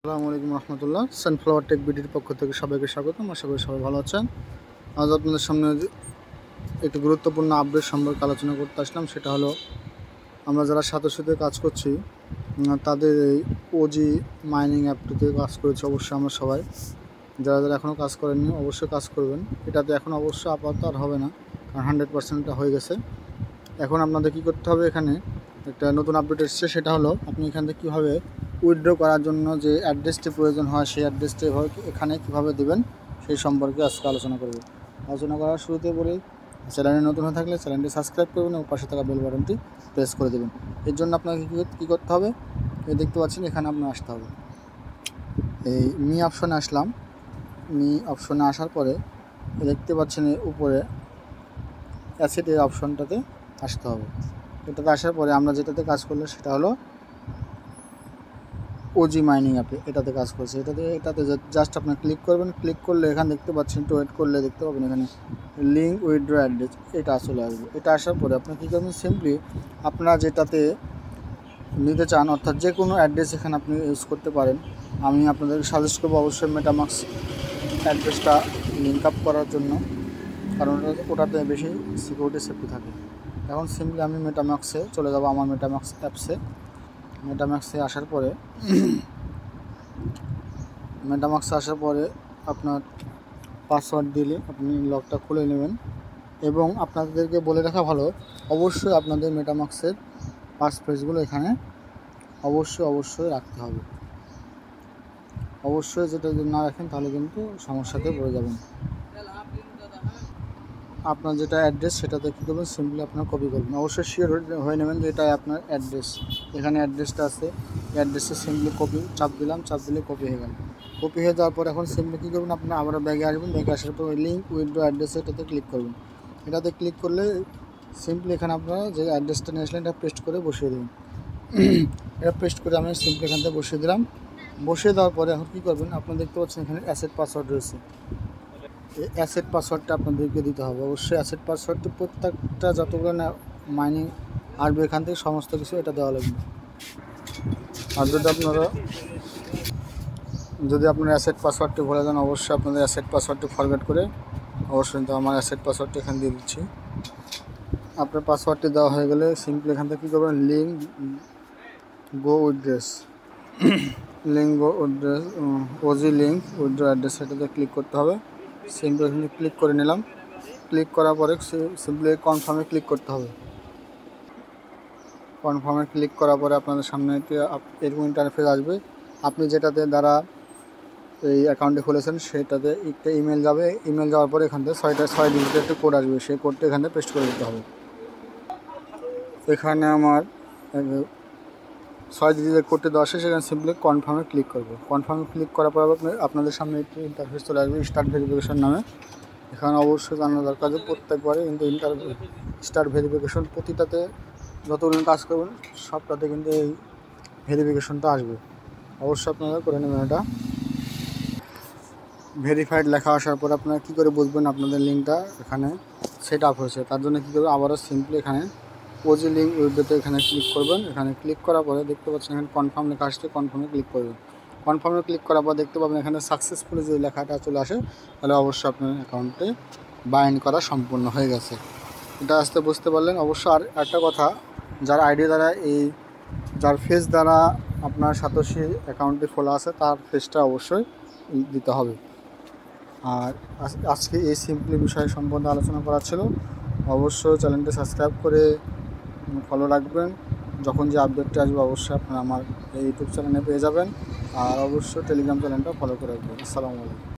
আসসালামু আলাইকুম রহমতুল্লাহ। Sunflower take বিডির পক্ষ থেকে সবাইকে স্বাগতম। আশা করি সবাই ভালো আছেন। আজ আপনাদের সামনে একটি গুরুত্বপূর্ণ আপডেট সম্পর্কে আলোচনা করতে আসলাম। সেটা হলো আমরা যারা সাথে কাজ করছি তাদের এই ওজি মাইনিং অ্যাপটিতে কাজ করেছি। অবশ্যই আমরা সবাই যারা এখনও কাজ করেননি অবশ্যই কাজ করবেন। এটাতে এখন অবশ্যই আপাতত আর হবে না, কারণ 100% হয়ে গেছে। এখন আপনাদের কী করতে হবে, এখানে একটা নতুন আপডেট এসেছে। সেটা হলো আপনি এখান থেকে কীভাবে উইথড্র করার জন্য যে অ্যাড্রেসটি প্রয়োজন হয় সেই অ্যাড্রেসটি এখানে কীভাবে দেবেন সেই সম্পর্কে আজকে আলোচনা করব। আলোচনা করার শুরুতে বলি, চ্যানেলে নতুন হয়ে থাকলে চ্যানেলটি সাবস্ক্রাইব করবেন এবং পাশে থাকা বেল বাটনটি প্রেস করে দেবেন। এর জন্য আপনাকে কী করতে হবে, দেখতে পাচ্ছেন এখানে আপনার আসতে হবে। এই মি অপশনে আসলাম। মি অপশনে আসার পরে দেখতে পাচ্ছেন উপরে অ্যাসেটের অপশনটাতে আসতে হবে। এটাতে আসার পরে আমরা যেটাতে কাজ করলে সেটা হলো ওজি মাইনিং অ্যাপে এটাতে কাজ করছে। এটাতে জাস্ট আপনার ক্লিক করবেন। ক্লিক করলে এখানে দেখতে পাচ্ছেন, একটু ওয়েট করলে দেখতে পাবেন এখানে লিঙ্ক উইথড্র অ্যাড্রেস এটা চলে আসবে। এটা আসার পরে আপনি কী করবেন, সিম্পলি আপনারা যেটাতে নিতে চান অর্থাৎ যে কোনো অ্যাড্রেস এখানে আপনি ইউজ করতে পারেন। আমি আপনাদেরকে সাজেস্ট করবো অবশ্যই মেটামাক্স অ্যাড্রেসটা লিঙ্ক আপ করার জন্য, কারণ ওটাতে বেশি সিকিউরিটি সেফটি থাকে। এখন সিম্পলি আমি মেটামাক্সে চলে যাব, আমার মেটামাক্স অ্যাপসে। মেটামাক্সে আসার পরে আপনার পাসওয়ার্ড দিলে আপনি লকটা খুলে নেবেন। এবং আপনাদেরকে বলে রাখা ভালো, অবশ্যই আপনাদের মেটামাক্সের পাসফ্রেজগুলো এখানে অবশ্যই রাখতে হবে। অবশ্যই যেটা যদি না রাখেন তাহলে কিন্তু সমস্যাতে পড়ে যাবেন। আপনার যেটা অ্যাড্রেস সেটাতে কী করবেন, সিম্পলি আপনার কপি করবেন। অবশ্যই শিওর হয়ে নেবেন যে এটাই আপনার অ্যাড্রেস। এখানে অ্যাড্রেসটা আছে, অ্যাড্রেসে সিম্পলি কপি চাপ দিলাম, চাপ দিলে কপি হয়ে গেল। কপি হয়ে যাওয়ার পর এখন সিম্পলি কী করবেন, আপনার আবার ব্যাগে আসবেন। ব্যাগে আসার পর ওই লিঙ্ক উইথড্র অ্যাড্রেস এটাতে ক্লিক করবেন। এটাতে ক্লিক করলে সিম্পলি এখানে আপনারা যে অ্যাড্রেসটা নিয়ে আসলেন এটা পেস্ট করে বসিয়ে দেবেন। এটা পেস্ট করে আমি সিম্পলি এখান থেকে বসিয়ে দিলাম। বসিয়ে দেওয়ার পরে এখন কী করবেন, আপনারা দেখতে পাচ্ছেন এখানে অ্যাসেট পাসওয়ার্ড রয়েছে। এই অ্যাসেট পাসওয়ার্ডটা আপনাদেরকে দিতে হবে। অবশ্যই অ্যাসেট পাসওয়ার্ডটি প্রত্যেকটা যতগুলো না মাইনিং আসবে এখান থেকে সমস্ত কিছু এটা দেওয়া লাগবে। আর যদি আপনার অ্যাসেট পাসওয়ার্ডটি ভুলে যান, অবশ্যই আপনাদের অ্যাসেট পাসওয়ার্ডটি ফরগেট করে অবশ্যই তো আমার অ্যাসেট পাসওয়ার্ডটি এখানে দিয়ে দিচ্ছি। আপনার পাসওয়ার্ডটি দেওয়া হয়ে গেলে সিম্পলি এখান থেকে কী করবেন, লিঙ্ক গো উইথড্রেস ওজি লিঙ্ক উইথড্র অ্যাড্রেস এটাতে ক্লিক করতে হবে। সিম্পলি এখানে ক্লিক করে নিলাম। ক্লিক করার পরে সিম্পলি কনফার্মে ক্লিক করতে হবে। কনফার্মে ক্লিক করার পরে আপনাদের সামনে এরকম ইন্টারফেস আসবে। আপনি যেটাতে দ্বারা এই অ্যাকাউন্টটি খুলেছেন সেটাতে একটা ইমেল যাবে। ইমেল যাওয়ার পরে এখান থেকে 6 ডিজিটের একটা কোড আসবে। সেই কোডটা এখানে পেস্ট করে দিতে হবে। এখানে আমার 6 ডিজিটের কোডটি দেওয়া আসে, সেখানে সিম্পলি কনফার্মে ক্লিক করব। কনফার্মে ক্লিক করার পর আপনাদের সামনে একটি ইন্টারফেস চলে আসবে স্টার্ট ভেরিফিকেশন নামে। এখানে অবশ্যই জানা দরকার যে প্রত্যেকবারে কিন্তু স্টার্ট ভেরিফিকেশন প্রতিটাতে যতগুলো কাজ করবেন সবটাতে কিন্তু এই ভেরিফিকেশনটা আসবে। অবশ্যই আপনারা করে নেবেন। এটা ভেরিফাইড লেখা আসার পর আপনারা কী করে বুঝবেন আপনাদের লিঙ্কটা এখানে সেট আপ হয়েছে, তার জন্য কী করবেন, আবারও সিম্পলি এখানে ওজি লিঙ্ক উইথড্রতে এখানে ক্লিক করবেন। এখানে ক্লিক করার পরে দেখতে পাচ্ছেন এখানে কনফার্ম লেখা আসছে, কনফার্মে ক্লিক করবেন। কনফার্মে ক্লিক করার পর দেখতে পাবেন এখানে সাকসেসফুলি যে লেখাটা চলে আসে, তাহলে অবশ্যই আপনার অ্যাকাউন্টে বাইন্ড করা সম্পূর্ণ হয়ে গেছে। এটা আসতে বুঝতে পারলেন। অবশ্য আর একটা কথা, যার আইডি দ্বারা যার ফেস দ্বারা আপনার সাতোশি অ্যাকাউন্টটি খোলা আছে তার ফেসটা অবশ্যই দিতে হবে। আর আজকে এই সিম্পলি বিষয় সম্বন্ধে আলোচনা করা ছিল। অবশ্যই চ্যানেলটি সাবস্ক্রাইব করে ফলো রাখবেন। যখন যে আপডেটটি আসবে অবশ্যই আপনারা আমার এই ইউটিউব চ্যানেলে পেয়ে যাবেন। আর অবশ্যই টেলিগ্রাম চ্যানেলটা ফলো করে রাখবেন। আসসালামু আলাইকুম।